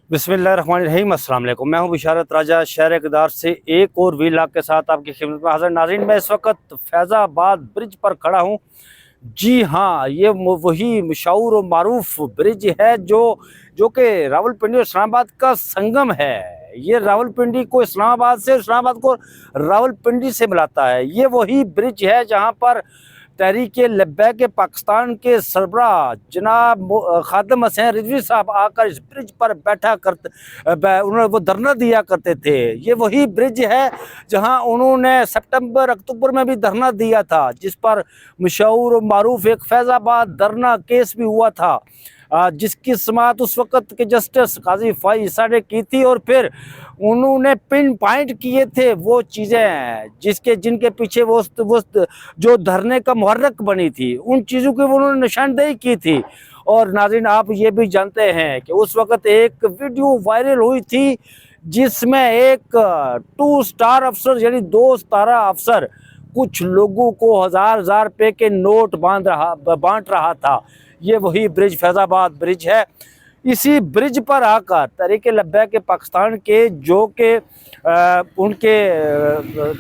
बिस्मिल्लाहिर्रहमानिर्रहीम, अस्सलाम वालेकुम। मैं हूं बिशारत राजा, शहर इक़दार से एक और व्लॉग के साथ आपकी खिदमत में हाज़िर। नाज़रीन, मैं इस वक्त फैज़ाबाद ब्रिज पर खड़ा हूं। जी हाँ, ये वही मशहूर और मारूफ ब्रिज है जो कि रावलपिंडी और इस्लामाबाद का संगम है। ये रावलपिंडी को इस्लामाबाद से, इस्लामाबाद को रावलपिंडी से मिलाता है। ये वही ब्रिज है जहां पर तहरीक-ए-लब्बैक पाकिस्तान के सरबराह जनाब खादिम हसैन रिजवी साहब आकर इस ब्रिज पर बैठा करते, उन्होंने वो धरना दिया करते थे। ये वही ब्रिज है जहां उन्होंने सितंबर अक्टूबर में भी धरना दिया था, जिस पर मशहूर और मारूफ एक फैज़ाबाद धरना केस भी हुआ था, जिसकी समाअत उस वक़्त के जस्टिस काजी फ़ाइज़ ने की थी। और फिर उन्होंने पिन पॉइंट किए थे वो चीज़ें जिनके पीछे वो जो धरने का मुहर्रक बनी थी, उन चीज़ों की उन्होंने निशानदेही की थी। और नाज़रीन, आप ये भी जानते हैं कि उस वक़्त एक वीडियो वायरल हुई थी जिसमें एक 2 स्टार अफसर, यानी 2 सितारा अफसर, कुछ लोगों को हज़ार रुपए के नोट बांट रहा था। ये वही ब्रिज फैज़ाबाद ब्रिज है। इसी ब्रिज पर आकर तहरीक-ए-लब्बैक पाकिस्तान के जो कि उनके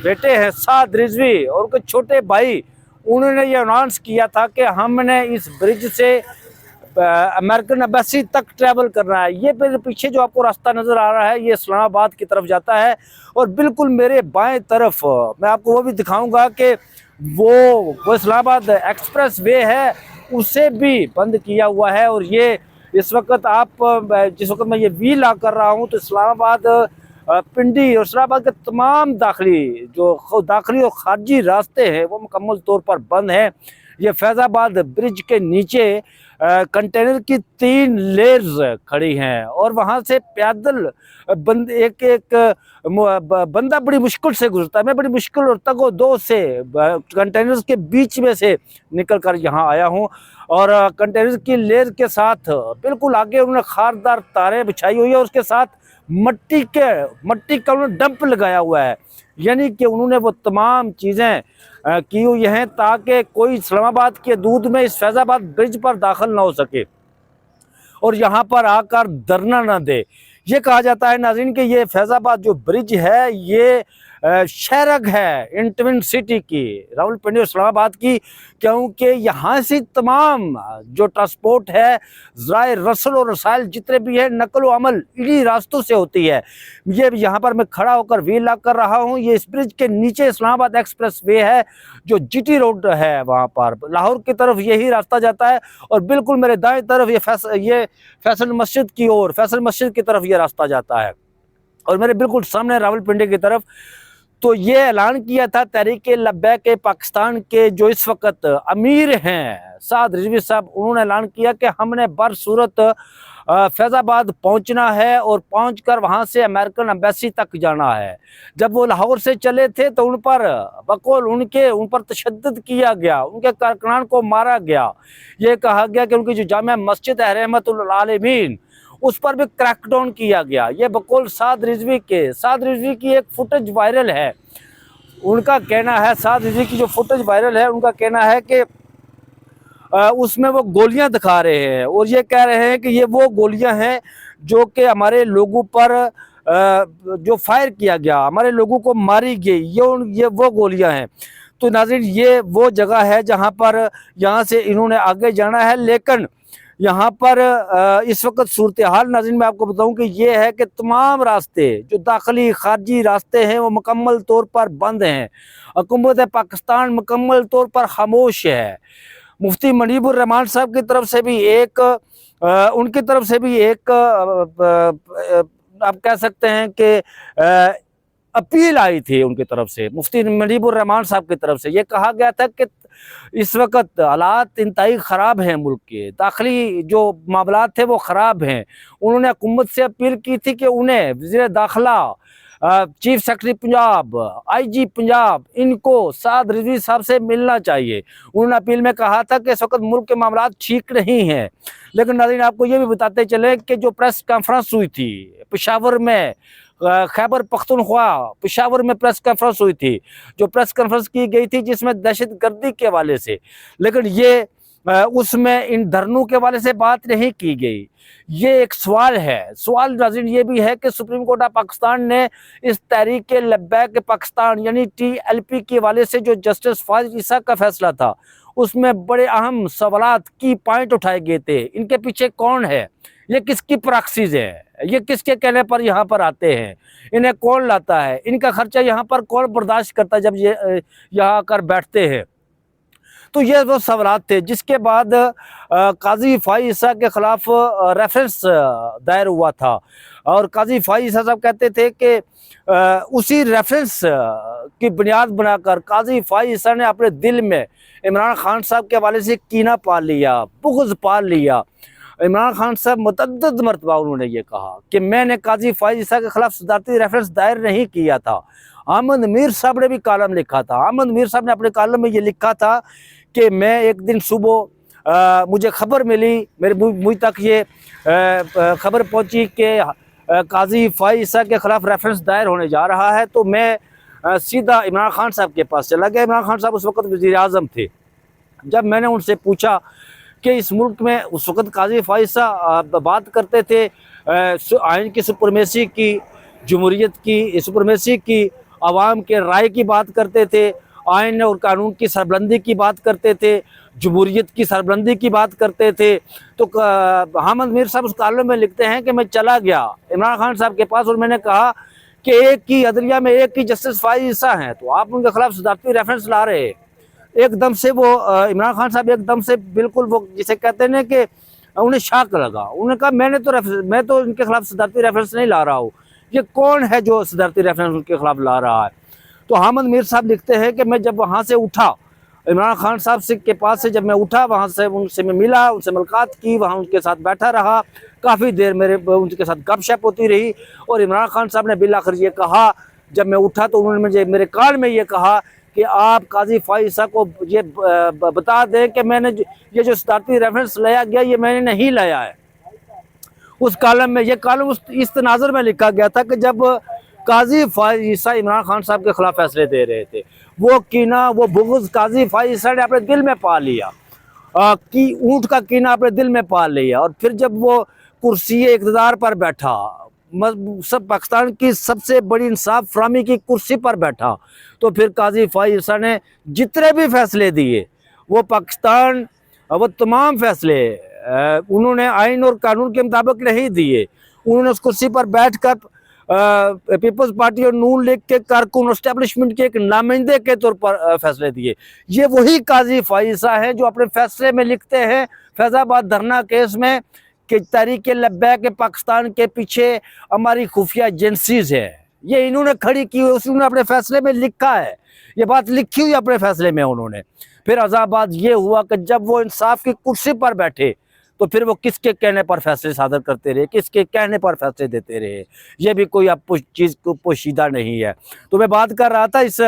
बेटे हैं साद रिजवी और उनके छोटे भाई, उन्होंने ये अनाउंस किया था कि हमने इस ब्रिज से अमेरिकन एम्बेसी तक ट्रैवल करना है। ये मेरे पीछे जो आपको रास्ता नज़र आ रहा है, ये इस्लामाबाद की तरफ जाता है। और बिल्कुल मेरे बाएं तरफ मैं आपको वो भी दिखाऊंगा कि वो इस्लामाबाद एक्सप्रेस वे है, उसे भी बंद किया हुआ है। और ये इस वक्त जिस वक्त मैं ये व्लॉग कर रहा हूँ, तो इस्लामाबाद पिंडी और इस्लामाबाद के तमाम दाखिली और खारजी रास्ते हैं वो मुकम्मल तौर पर बंद हैं। ये फैज़ाबाद ब्रिज के नीचे कंटेनर की 3 लेयर्स खड़ी हैं और वहाँ से पैदल बंदा बड़ी मुश्किल से गुजरता है। मैं बड़ी मुश्किल और तगो-दो से कंटेनर्स के बीच में से निकल कर यहाँ आया हूँ। और कंटेनर की लेयर के साथ बिल्कुल आगे उन्होंने खारदार तारें बिछाई हुई है, और उसके साथ मट्टी का उन्होंने डंप लगाया हुआ है। यानी कि उन्होंने वो तमाम चीज़ें की हुई हैं ताकि कोई इस्लामाबाद के दूध में इस फैज़ाबाद ब्रिज पर दाखिल ना हो सके और यहाँ पर आकर धरना ना दे। ये कहा जाता है नाज़रीन कि ये फैज़ाबाद जो ब्रिज है, ये शहरग है इन ट्विन सिटी की, रावलपिंडी और इस्लामाबाद की, क्योंकि यहाँ से तमाम जो ट्रांसपोर्ट है, ज़राए रसल और रसायल जितने भी है, नकल व अमल इन्हीं रास्तों से होती है। ये यहाँ पर मैं खड़ा होकर व्लॉग कर रहा हूँ। ये इस ब्रिज के नीचे इस्लामाबाद एक्सप्रेस वे है, जो जीटी रोड है, वहाँ पर लाहौर की तरफ यही रास्ता जाता है। और बिल्कुल मेरे दाएं तरफ ये फैसल मस्जिद की ओर, फैसल मस्जिद की तरफ ये रास्ता जाता है, और मेरे बिल्कुल सामने रावलपिंडी की तरफ। तो ये ऐलान किया था तहरीक-ए-लब्बैक पाकिस्तान के जो इस वक्त अमीर हैं साद रिजवी साहब, उन्होंने ऐलान किया कि हमने बरसूरत फैज़ाबाद पहुंचना है और पहुंचकर वहां से अमेरिकन एम्बेसी तक जाना है। जब वो लाहौर से चले थे तो उन पर तशद्दुद किया गया, उनके कारकुनान को मारा गया। ये कहा गया कि उनकी जो जामिया मस्जिद है रहमतुल आलमीन, उस पर भी क्रैकडाउन किया गया। ये बकौल साद रिजवी की एक फुटेज वायरल है। उनका कहना है, साद रिजवी की जो फुटेज वायरल है, उनका कहना है कि उसमें वो गोलियां दिखा रहे हैं और ये कह रहे हैं कि ये वो गोलियां हैं जो कि हमारे लोगों पर जो फायर किया गया, हमारे लोगों को मारी गई, ये वो गोलियां हैं। तो नाज़रीन, ये वो जगह है जहां पर यहाँ से इन्होंने आगे जाना है। लेकिन यहाँ पर इस वक्त सूरत हाल नाज़रीन मैं आपको बताऊं कि ये है कि तमाम रास्ते जो दाखिली खारजी रास्ते हैं वो मुकम्मल तौर पर बंद हैं। हुकूमत पाकिस्तान मुकम्मल तौर पर खामोश है। मुफ्ती मुनीबुर रहमान साहब की तरफ से भी उनकी तरफ से भी आप कह सकते हैं कि अपील आई थी उनकी तरफ से, मुफ्ती मुनीबुर रहमान साहब की तरफ से। ये कहा गया था कि इस वक्त हालात इंतहाई ख़राब हैं, मुल्क के दाखिली जो मामलात थे वो ख़राब हैं। उन्होंने हुकूमत से अपील की थी कि उन्हें वज़ीर दाखिला, chief secretary Punjab, IG Punjab, इनको साद रिजवी साहब से मिलना चाहिए। उन्होंने अपील में कहा था कि इस वक्त मुल्क के मामलात ठीक नहीं हैं। लेकिन नाज़रीन, आपको ये भी बताते चले कि जो प्रेस कॉन्फ्रेंस हुई थी पेशावर में, खैबर पख्तूनख्वा पेशावर में प्रेस कॉन्फ्रेंस हुई थी, जो प्रेस कॉन्फ्रेंस की गई थी जिसमें दहशत गर्दी के हवाले से, लेकिन ये उसमें इन धरनों के वाले से बात नहीं की गई। ये एक सवाल है। सवाल नाज़रीन ये भी है कि सुप्रीम कोर्ट ऑफ पाकिस्तान ने इस तहरीक लब्बैक पाकिस्तान यानी TLP के वाले से जो जस्टिस फाजिल ईसा का फैसला था, उसमें बड़े अहम सवालात की पॉइंट उठाए गए थे। इनके पीछे कौन है, ये किसकी प्रैक्टिस है, ये किसके कहने पर यहाँ पर आते हैं, इन्हें कौन लाता है, इनका खर्चा यहाँ पर कौन बर्दाश्त करता है जब ये यहाँ आकर बैठते हैं। तो ये वो सवालात थे। जिसके बाद काजी फाइज ईसा के खिलाफ रेफरेंस दायर हुआ था और काजी फाइज ईसा साहब कहते थे कि उसी रेफरेंस की बुनियाद बनाकर काजी फाइज ईसा ने अपने दिल में इमरान खान साहब के हवाले से कीना पाल लिया, बुग़्ज़ पाल लिया। इमरान खान साहब मुतअद्दिद मरतबा उन्होंने ये कहा कि मैंने काजी फाइज ईसा के खिलाफ सदारती रेफरेंस दायर नहीं किया था। अहमद मीर साहब ने भी कॉलम लिखा था। अहमद मीर साहब ने अपने कॉलम में ये लिखा था कि मैं एक दिन सुबह मुझे खबर मिली, मुझ तक ये खबर पहुंची कि काजी फाइज ईसा के खिलाफ रेफरेंस दायर होने जा रहा है, तो मैं सीधा इमरान खान साहब के पास चला गया। इमरान खान साहब उस वक़्त वज़ीर आज़म थे। जब मैंने उनसे पूछा कि इस मुल्क में उस वक़्त काजी फाइज ईसा बात करते थे आइन की सुपरमेसी की, जमहूरियत की सुपरमेसी की, अवाम के राय की बात करते थे, आइन और कानून की सरबलंदी की बात करते थे, जमहूरियत की सरबलंदी की बात करते थे। तो अहमद मीर साहब उस कॉलम में लिखते हैं कि मैं चला गया इमरान खान साहब के पास और मैंने कहा कि एक ही अदलिया में एक ही जस्टिस फाइज ईसा हैं, तो आप उनके खिलाफ सदारती रेफरेंस ला रहे हैं। एकदम से वो इमरान खान साहब एकदम से बिल्कुल वो जिसे कहते हैं ना कि उन्हें शॉक लगा। उन्होंने कहा मैं तो इनके खिलाफ सदारती रेफरेंस नहीं ला रहा हूँ, ये कौन है जो सदारती रेफरेंस उनके खिलाफ ला रहा है। तो अहमद मीर साहब लिखते हैं कि मैं जब वहाँ से उठा, इमरान खान साहब से के पास से जब मैं उठा, वहाँ से उनसे मैं मिला, उनसे मुलाकात की, वहाँ उनके साथ बैठा रहा, काफ़ी देर मेरे उनके साथ गपशप होती रही। और इमरान खान साहब ने बिल आखिर ये कहा, जब मैं उठा तो उन्होंने मुझे मेरे कान में ये कहा कि आप काजी फाइज ईसा को ये बता दें कि मैंने ये जो सदारती रेफरेंस लाया गया ये मैंने नहीं लाया है। उस कॉलम में, ये कॉलम इस तनाज़ुर में लिखा गया था कि जब काजी फाइज ईसा इमरान खान साहब के खिलाफ फैसले दे रहे थे, वो कीना, वो बुग़्ज़ काजी फाइज ईसा ने अपने दिल में पाल लिया, कि ऊँट का कीना अपने दिल में पाल लिया। और फिर जब वो कुर्सी इक़्तिदार पर बैठा, सब पाकिस्तान की सबसे बड़ी इंसाफ फरामी की कुर्सी पर बैठा, तो फिर काजी फाइज ईसा ने जितने भी फैसले दिए वो पाकिस्तान, वो तमाम फैसले उन्होंने आइन और कानून के मुताबिक नहीं दिए। उन्होंने उस कुर्सी पर बैठकर पीपल्स पार्टी और नून लीग के कारकुन एस्टेब्लिशमेंट के एक नुमाइंदे के तौर पर फैसले दिए। ये वही काजी फाइज ईसा है जो अपने फैसले में लिखते हैं फैज़ाबाद धरना केस में कि तहरीक लब्बैक पाकिस्तान के पीछे हमारी खुफिया एजेंसीज है। ये इन्होंने खड़ी की, उन्होंने अपने फैसले में लिखा है, ये बात लिखी हुई अपने फैसले में उन्होंने। फिर अजाबाद ये हुआ कि जब वो इंसाफ की कुर्सी पर बैठे तो फिर वो किसके कहने पर फैसले सादर करते रहे, किसके कहने पर फैसले देते रहे, ये भी कोई अब चीज़ को पोशीदा नहीं है। तो मैं बात कर रहा था इस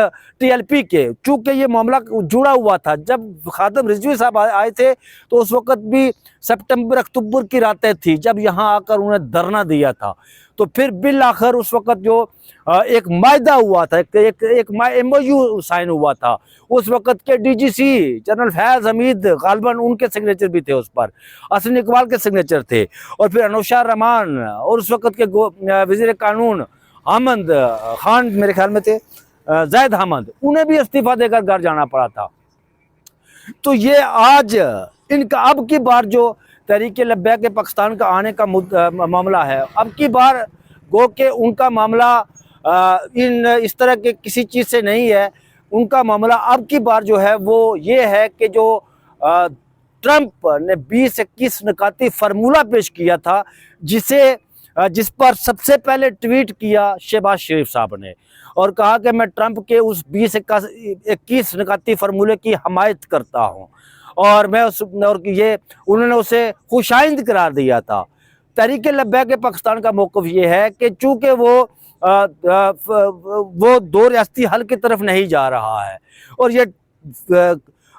TLP के, चूँकि ये मामला जुड़ा हुआ था। जब खादिम रिजवी साहब आए थे तो उस वक़्त भी सितंबर अक्टूबर की रातें थी जब यहाँ आकर उन्हें धरना दिया था। तो फिर बिल आखिर उस वक़्त जो एक मायदा हुआ था, एक MOU साइन हुआ था, उस वक़्त के DGC जनरल फैज़ हमीद गालिबन उनके सिग्नेचर भी थे, उस पर हसन इकबाल के सिग्नेचर थे, और फिर अनुशार रहमान और उस वक़्त के वज़ीर कानून अहमद खान मेरे ख्याल में थे, ज़ैद अहमद, उन्हें भी इस्तीफ़ा देकर घर जाना पड़ा था। तो ये आज इनका अब की बार जो तहरीक लब्बैक पाकिस्तान का आने का मामला है, अब की बार गो के उनका मामला इस तरह के किसी चीज़ से नहीं है। उनका मामला अब की बार जो है वो ये है कि जो ट्रंप ने 20-21 निकाती फार्मूला पेश किया था, जिस पर सबसे पहले ट्वीट किया शहबाज शरीफ साहब ने और कहा कि मैं ट्रंप के उस 20-21 निकाती फार्मूले की हमायत करता हूँ, और ये उन्होंने उसे खुशाइंद करार दिया था। तहरीक लब्बैक पाकिस्तान का मौक़िफ़ ये है कि चूँकि वो दो रियासती हल की तरफ नहीं जा रहा है, और ये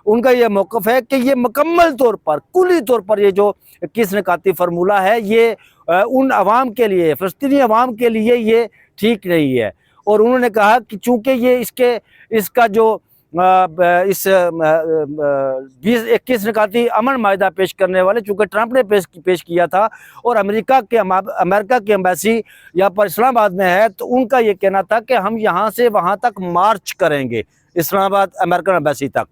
उनका ये मौक़िफ़ है कि ये मुकम्मल तौर पर, कुली तौर पर ये जो 21 निकाती फार्मूला है ये उन अवाम के लिए, फ़लस्तीनी अवाम के लिए ये ठीक नहीं है। और उन्होंने कहा कि चूँकि ये इसका जो इस 2021 निकाती अमन माहिदा पेश करने वाले, चूँकि ट्रंप ने पेश किया था और अमेरिका की एम्बेसी यहाँ पर इस्लामाबाद में है, तो उनका ये कहना था कि हम यहाँ से वहाँ तक मार्च करेंगे, इस्लामाबाद अमेरिकन एम्बेसी तक।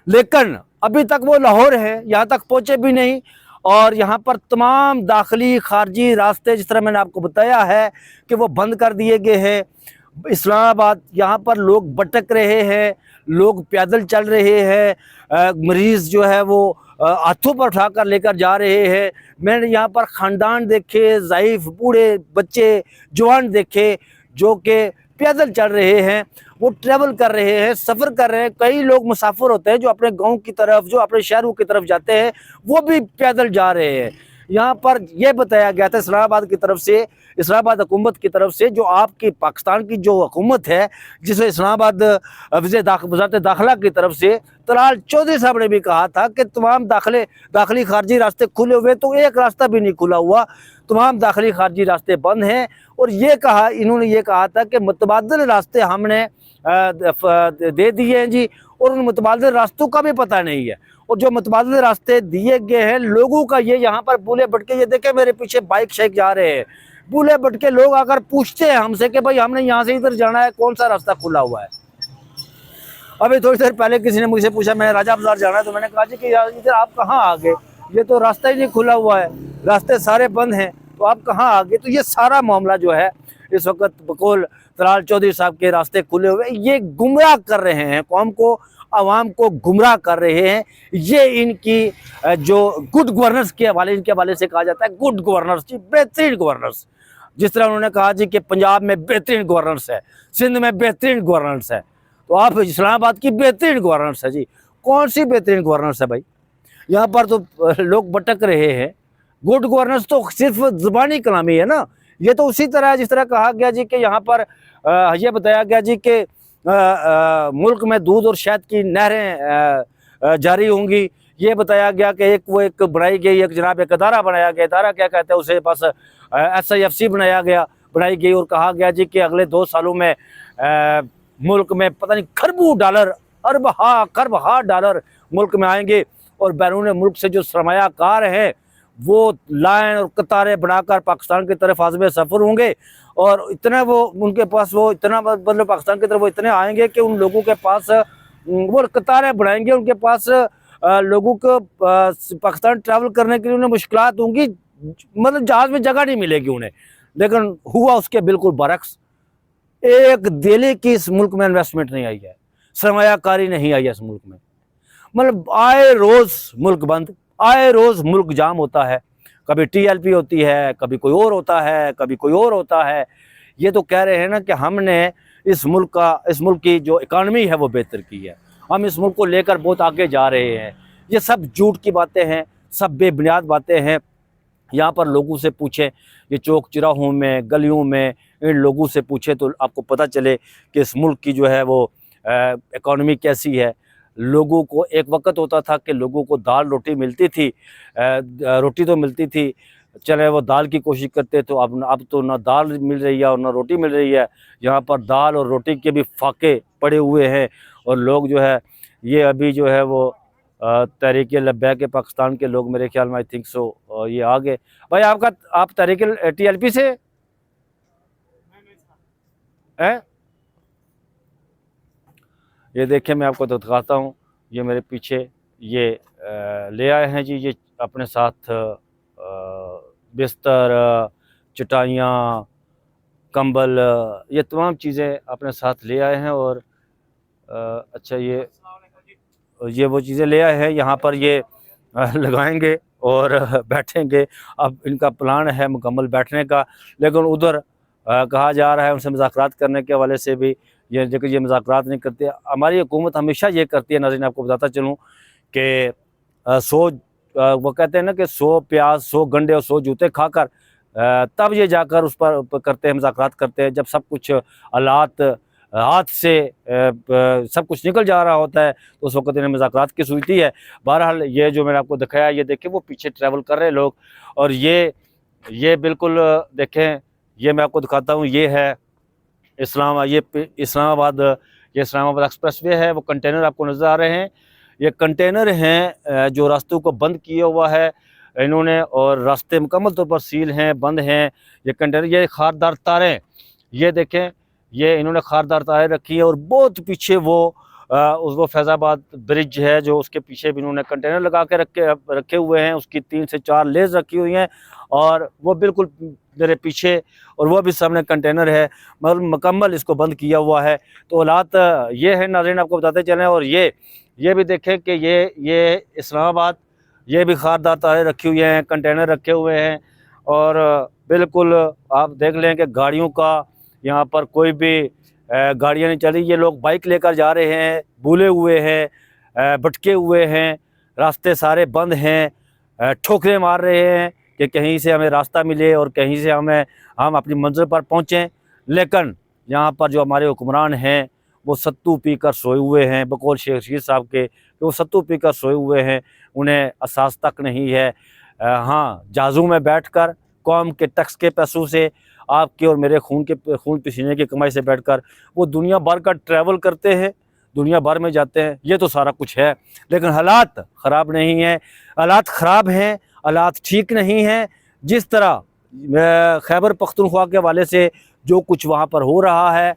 लेकिन अभी तक वो लाहौर है, यहाँ तक पहुँचे भी नहीं। और यहाँ पर तमाम दाखिली खारजी रास्ते, जिस तरह मैंने आपको बताया है, कि वो बंद कर दिए गए हैं। इस्लामाबाद यहाँ पर लोग भटक रहे हैं, लोग पैदल चल रहे हैं, मरीज़ जो है वो हाथों पर उठाकर लेकर जा रहे हैं। मैंने यहाँ पर ख़ानदान देखे, ज़ईफ़, बूढ़े, बच्चे, जवान देखे, जो कि पैदल चल रहे हैं, वो ट्रैवल कर रहे हैं, सफ़र कर रहे हैं। कई लोग मुसाफिर होते हैं जो अपने गांव की तरफ, जो अपने शहरों की तरफ जाते हैं, वो भी पैदल जा रहे हैं। यहाँ पर यह बताया गया था इस्लामाबाद की तरफ से, इस्लामाबाद हुकूमत की तरफ से, जो आपकी पाकिस्तान की जो हुकूमत है, जिसमें इस्लामाबाद वज़ारत दाखिला की तरफ से तलाल चौधरी साहब ने भी कहा था कि तमाम दाखिली खारजी रास्ते खुले हुए, तो एक रास्ता भी नहीं खुला हुआ, तमाम दाखिली खारजी रास्ते बंद हैं। और इन्होंने ये कहा था कि मुतबादिल रास्ते हमने दे दिए हैं जी, और उन मुतबादिल रास्तों का भी पता नहीं है। और जो मुतबादिल रास्ते दिए गए हैं लोगों का, ये यहाँ पर बूले भटके, ये देखे मेरे पीछे बाइक शेख जा रहे हैं, बूले भटके लोग आकर पूछते हैं हमसे कि भाई हमने यहाँ से इधर जाना है, कौन सा रास्ता खुला हुआ है। अभी थोड़ी देर पहले किसी ने मुझसे पूछा, मैंने राजा बाजार जाना है, तो मैंने कहा जी कि यार इधर आप कहाँ आ गए, ये तो रास्ता ही नहीं खुला हुआ है, रास्ते सारे बंद हैं, तो आप कहाँ आ गए। तो ये सारा मामला जो है इस वक्त बकौल तलाल चौधरी साहब के रास्ते खुले हुए, ये गुमराह कर रहे हैं कौम को, आवाम को गुमराह कर रहे हैं। ये इनकी जो गुड गवर्नेंस के हवाले, इनके हवाले से कहा जाता है गुड गवर्नेंस जी, बेहतरीन गवर्नेंस। जिस तरह उन्होंने कहा जी कि पंजाब में बेहतरीन गवर्नेंस है, सिंध में बेहतरीन गवर्नेंस है, तो आप इस्लामाबाद की बेहतरीन गवर्नेंस है जी। कौन सी बेहतरीन गवर्नेंस है भाई? यहाँ पर तो लोग भटक रहे हैं। गुड गवर्नेंस तो सिर्फ ज़ुबानी कलामी है ना। ये तो उसी तरह जिस तरह कहा गया जी कि यहाँ पर ये बताया गया जी कि मुल्क में दूध और शहद की नहरें जारी होंगी। ये बताया गया कि एक बनाई गई, एक जनाब एक अदारा बनाया गया, अदारा क्या कहते हैं उसे, बस SIFC बनाई गई, और कहा गया जी कि अगले 2 सालों में मुल्क में पता नहीं खरबों डॉलर, खरब डॉलर मुल्क में आएंगे, और बैरून मुल्क से जो सरमायाकार हैं वो लाइन और कतारें बनाकर पाकिस्तान की तरफ आज़म सफ़र होंगे। और इतना वो उनके पास वो इतना मतलब पाकिस्तान की तरफ वो इतने आएंगे कि उन लोगों के पास वो कतारें बनाएंगे, उनके पास लोगों को पाकिस्तान ट्रैवल करने के लिए उन्हें मुश्किलात होंगी, मतलब जहाज़ में जगह नहीं मिलेगी उन्हें। लेकिन हुआ उसके बिल्कुल बरक्स। एक दिल्ली की इस मुल्क में इन्वेस्टमेंट नहीं आई है, सरमायाकारी नहीं आई है इस मुल्क में। मतलब आए रोज़ मुल्क बंद, आए रोज़ मुल्क जाम होता है, कभी TLP होती है, कभी कोई और होता है, कभी कोई और होता है। ये तो कह रहे हैं ना कि हमने इस मुल्क की जो इकानमी है वो बेहतर की है, हम इस मुल्क को लेकर बहुत आगे जा रहे हैं। ये सब झूठ की बातें हैं, सब बेबुनियाद बातें हैं। यहाँ पर लोगों से पूछें, ये चौक चौराहों में, गलियों में, इन लोगों से पूछें तो आपको पता चले कि इस मुल्क की जो है वो इकानमी कैसी है। लोगों को एक वक्त होता था कि लोगों को दाल रोटी मिलती थी, रोटी तो मिलती थी, चले वो दाल की कोशिश करते, तो अब तो ना दाल मिल रही है और ना रोटी मिल रही है। यहाँ पर दाल और रोटी के भी फाके पड़े हुए हैं, और लोग जो है ये अभी जो है वो तहरीक लब्बैक पाकिस्तान के लोग, मेरे ख्याल में आई थिंक सो ये आ गए। भाई आप तहरीक TLP से हैं? ये देखें, मैं आपको दिखाता हूँ, ये मेरे पीछे ये ले आए हैं जी, ये अपने साथ बिस्तर, चटाइयाँ, कंबल, ये तमाम चीज़ें अपने साथ ले आए हैं। और अच्छा ये वो चीज़ें ले आए हैं, यहाँ पर ये लगाएंगे और बैठेंगे। अब इनका प्लान है मुकम्मल बैठने का, लेकिन उधर कहा जा रहा है उनसे मुज़ाकरात करने के हवाले से भी, ये मुज़ाकरात नहीं करते। हमारी हुकूमत हमेशा ये करती है, नाज़रीन आपको बताता चलूँ कि वो कहते हैं ना कि 100 प्याज, 100 गंडे और 100 जूते खाकर तब ये जाकर उस पर करते हैं, मुज़ाकरात करते हैं। जब सब कुछ हालात हाथ से सब कुछ निकल जा रहा होता है तो उस वक्त इन्हें मुज़ाकरात की सूझती है। बहरहाल ये जो मैंने आपको दिखाया, ये देखें वो पीछे ट्रैवल कर रहे लोग, और ये बिल्कुल देखें, ये मैं आपको दिखाता हूँ, ये है इस्लामाबाद। ये इस्लामाबाद एक्सप्रेसवे है। वो कंटेनर आपको नज़र आ रहे हैं, ये कंटेनर हैं जो रास्तों को बंद किया हुआ है इन्होंने, और रास्ते मुकम्मल तौर पर सील हैं, बंद हैं। ये कंटेनर, ये खारदार तारें, ये देखें, ये इन्होंने खारदार तारें रखी है। और बहुत पीछे वो फैज़ाबाद ब्रिज है जो उसके पीछे भी इन्होंने कंटेनर लगा के रखे हुए हैं। उसकी 3 से 4 लेज रखी हुई हैं और वो बिल्कुल मेरे पीछे, और वो भी सामने कंटेनर है, मगर मुकम्मल इसको बंद किया हुआ है। तो हालात ये है नाज़रीन, आपको बताते चलें। और ये भी देखें कि ये इस्लामाबाद, ये भी खारदार तारें रखी हुई हैं, कंटेनर रखे हुए हैं। और बिल्कुल आप देख लें कि गाड़ियों का यहाँ पर कोई भी गाड़ियाँ नहीं चली। ये लोग बाइक लेकर जा रहे हैं, भूले हुए हैं, भटके हुए हैं, रास्ते सारे बंद हैं, ठोकरें मार रहे हैं कि कहीं से हमें रास्ता मिले और कहीं से हम अपनी मंजिल पर पहुँचें। लेकिन यहाँ पर जो हमारे हुक्मरान हैं वो सत्तू पीकर सोए हुए हैं, बकौल शेख रशीद साहब के, कि वो सत्तू पीकर सोए हुए हैं, उन्हें एहसास तक नहीं है। हाँ, जहाज़ों में बैठकर कौम के टैक्स के पैसों से, आपके और मेरे खून पसीने की कमाई से बैठकर वो दुनिया भर का ट्रैवल करते हैं, दुनिया भर में जाते हैं। ये तो सारा कुछ है, लेकिन हालात ख़राब नहीं हैं, हालात ख़राब हैं, हालात ठीक नहीं हैं। जिस तरह खैबर पख्तूनख्वा के हवाले से जो कुछ वहाँ पर हो रहा है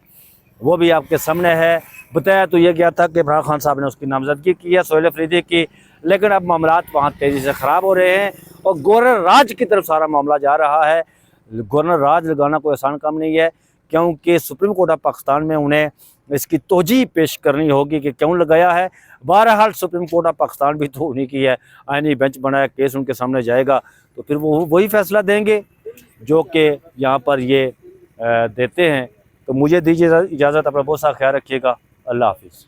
वो भी आपके सामने है। बताया तो ये गया था कि इमरान खान साहब ने उसकी नामजदगी की है, सोहेल अफरीदी की, लेकिन अब मामलात वहाँ तेज़ी से ख़राब हो रहे हैं और गवर्नर राज की तरफ सारा मामला जा रहा है। गवर्नर राज लगाना कोई आसान काम नहीं है, क्योंकि सुप्रीम कोर्ट ऑफ पाकिस्तान में उन्हें इसकी तोजी पेश करनी होगी कि क्यों लगाया है। बहरहाल सुप्रीम कोर्ट ऑफ पाकिस्तान भी तो उन्हीं की है, आईनी बेंच बनाया, केस उनके सामने जाएगा तो फिर वो वही फैसला देंगे जो कि यहाँ पर ये देते हैं। तो मुझे दीजिए इजाज़त, अपना बहुत सा ख्याल रखिएगा। अल्लाह हाफिज़।